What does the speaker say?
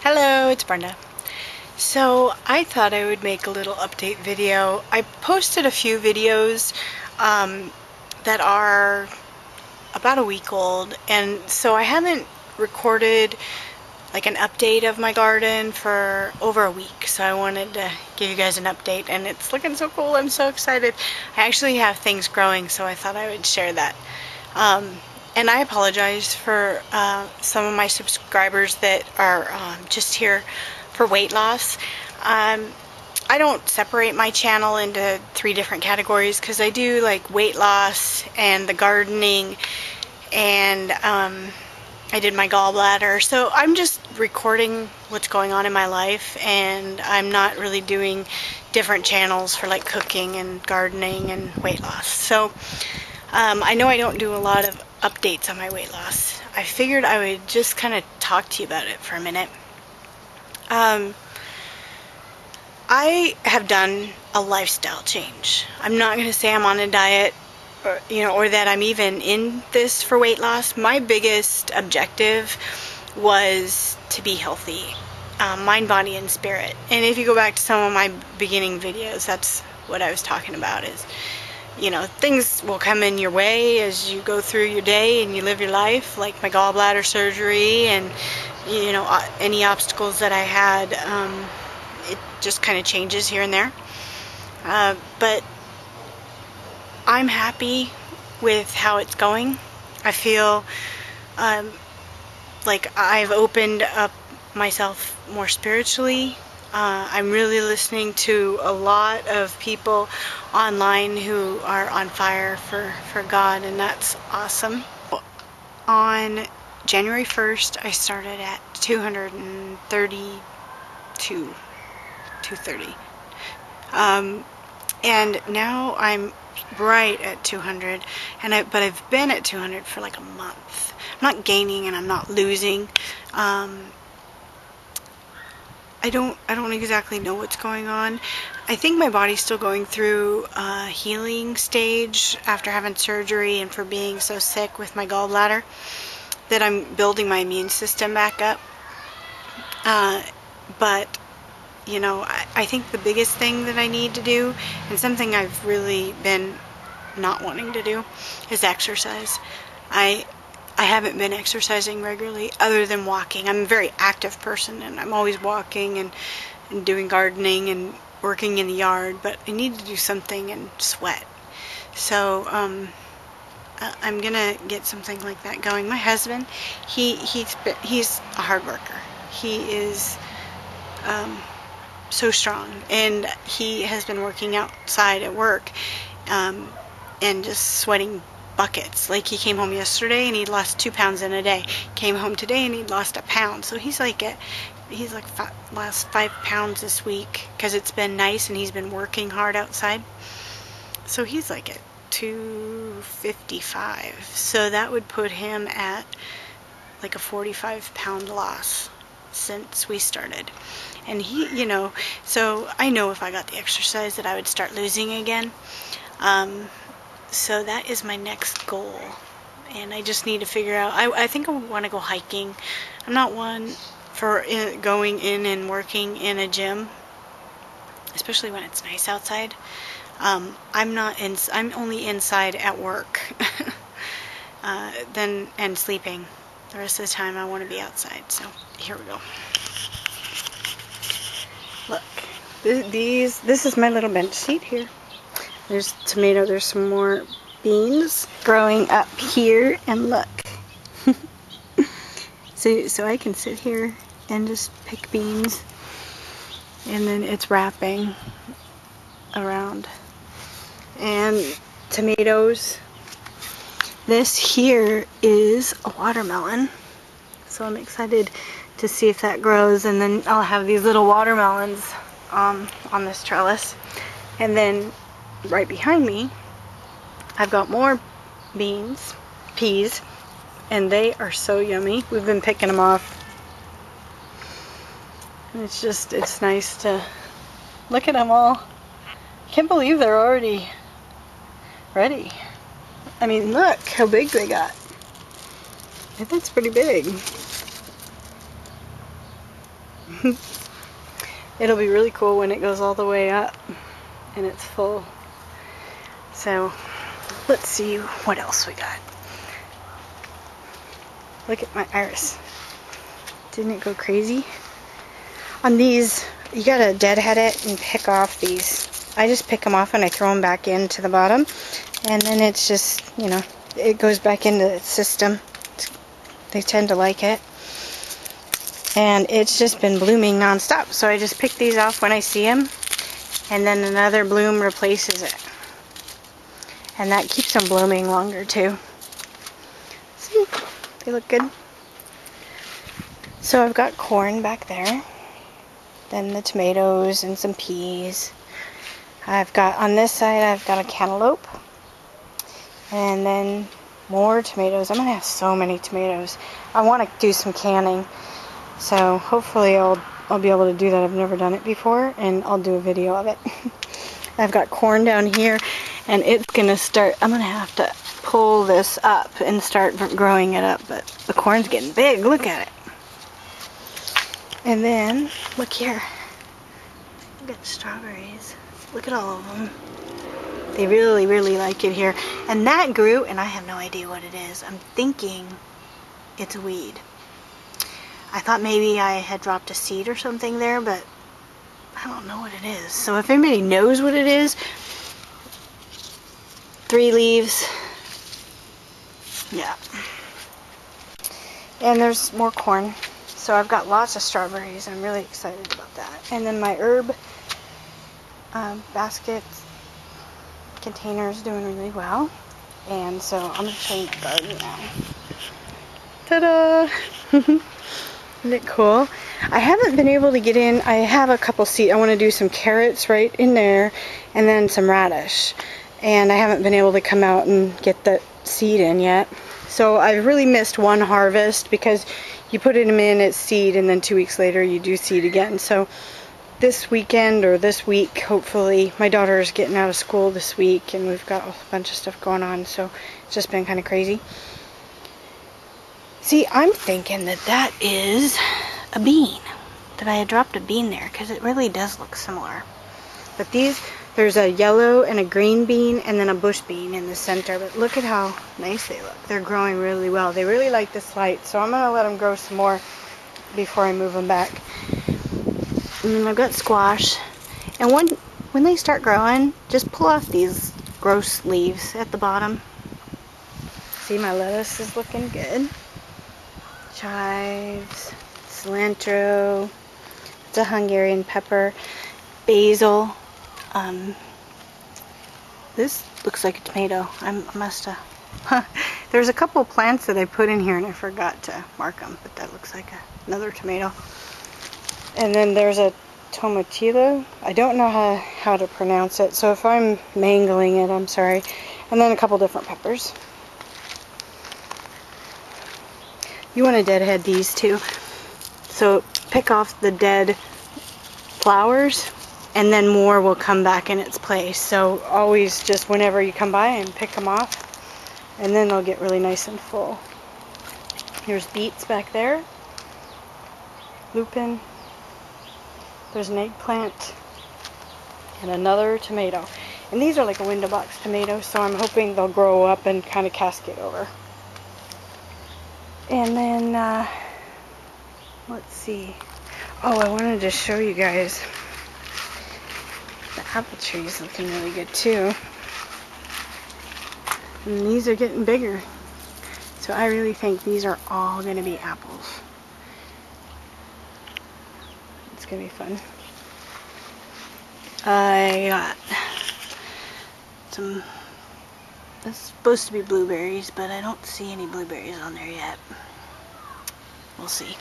Hello, it's Brenda. So I thought I would make a little update video. I posted a few videos that are about a week old, and so I haven't recorded like an update of my garden for over a week. So I wanted to give you guys an update, and it's looking so cool. I'm so excited. I actually have things growing, so I thought I would share that. And I apologize for some of my subscribers that are just here for weight loss. I don't separate my channel into 3 different categories because I do like weight loss and the gardening, and I did my gallbladder. So I'm just recording what's going on in my life, and I'm not really doing different channels for like cooking and gardening and weight loss. So I know I don't do a lot of updates on my weight loss. I figured I would just kind of talk to you about it for a minute. I have done a lifestyle change. I'm not going to say I'm on a diet or that I'm even in this for weight loss. My biggest objective was to be healthy, mind, body, and spirit. And if you go back to some of my beginning videos, that's what I was talking about is, things will come in your way as you go through your day and you live your life, like my gallbladder surgery and, any obstacles that I had. It just kind of changes here and there. But I'm happy with how it's going. I feel like I've opened up myself more spiritually. I'm really listening to a lot of people online who are on fire for God, and that's awesome. On January 1st, I started at 230. And now I'm right at 200, but I've been at 200 for like a month. I'm not gaining and I'm not losing. I don't exactly know what's going on. I think my body's still going through a healing stage after having surgery and for being so sick with my gallbladder, that I'm building my immune system back up. But I think the biggest thing that I need to do, and something I've really been not wanting to do, is exercise. I haven't been exercising regularly other than walking. I'm a very active person, and I'm always walking and doing gardening and working in the yard, but I need to do something and sweat. So I'm gonna get something like that going. My husband, he's a hard worker. He is so strong, and he has been working outside at work and just sweating buckets. Like, he came home yesterday and he lost 2 pounds in a day. Came home today and he lost 1 pound. So he's lost 5 pounds this week because it's been nice and he's been working hard outside. So he's like at 255. So that would put him at like a 45-pound loss since we started. And he, so I know if I got the exercise that I would start losing again. So that is my next goal, and I just need to figure out, I think I want to go hiking. I'm not one for going in and working in a gym, especially when it's nice outside. I'm only inside at work and sleeping. The rest of the time I want to be outside. So here we go. Look, this is my little bench seat here. There's tomato, there's some more beans growing up here, and look. So I can sit here and just pick beans, and then it's wrapping around. And tomatoes. This here is a watermelon, so I'm excited to see if that grows, and then I'll have these little watermelons on this trellis. And then right behind me, I've got more peas, and they are so yummy. We've been picking them off. And it's nice to look at them all. I can't believe they're already ready. I mean, look how big they got. I think it's pretty big. It'll be really cool when it goes all the way up and it's full. So let's see what else we got. Look at my iris. Didn't it go crazy? On these, you gotta deadhead it and pick off these. I just pick them off and I throw them back into the bottom. And then it's just, you know, it goes back into its system. They tend to like it. And it's just been blooming non-stop. So I just pick these off when I see them. And then another bloom replaces it. And that keeps them blooming longer too. See? They look good. So I've got corn back there. Then the tomatoes and some peas. I've got, on this side, I've got a cantaloupe. And then more tomatoes. I'm going to have so many tomatoes. I want to do some canning. So hopefully I'll be able to do that. I've never done it before. And I'll do a video of it. I've got corn down here. And it's going to start, I'm going to have to pull this up and start growing it up. But the corn's getting big. Look at it. And then, look here. Look at strawberries. Look at all of them. They really, really like it here. And that grew, and I have no idea what it is. I'm thinking it's a weed. I thought maybe I had dropped a seed or something there, but I don't know what it is. So if anybody knows what it is, 3 leaves. Yeah. And there's more corn. So I've got lots of strawberries. I'm really excited about that. And then my herb basket container is doing really well. And so I'm going to show you my garden now. Ta-da! Isn't it cool? I haven't been able to get in. I have a couple seeds. I want to do some carrots right in there and then some radish. And I haven't been able to come out and get that seed in yet. So I've really missed one harvest because you put them in at seed and then 2 weeks later you do seed again. So this weekend or this week, hopefully, my daughter is getting out of school this week and we've got a bunch of stuff going on. So it's just been kind of crazy. See, I'm thinking that that is a bean. That I had dropped a bean there because it really does look similar. But these, there's a yellow and a green bean and then a bush bean in the center. But look at how nice they look. They're growing really well. They really like this light. So I'm going to let them grow some more before I move them back. And then I've got squash. And when they start growing, just pull off these gross leaves at the bottom. See, my lettuce is looking good. Chives, cilantro. It's a Hungarian pepper. Basil. This looks like a tomato. I must have. There's a couple of plants that I put in here and I forgot to mark them, but that looks like another tomato. And then there's a tomatillo. I don't know how to pronounce it, so if I'm mangling it, I'm sorry. And then a couple different peppers. You want to deadhead these too. So pick off the dead flowers and then more will come back in its place. So always just whenever you come by and pick them off and then they'll get really nice and full. Here's beets back there. Lupin. There's an eggplant and another tomato. And these are like a window box tomato, so I'm hoping they'll grow up and kind of cascade over. And then, let's see. Oh, I wanted to show you guys. The apple tree's looking really good too. And these are getting bigger. So I really think these are all going to be apples. It's going to be fun. I got some, that's supposed to be blueberries, but I don't see any blueberries on there yet. We'll see.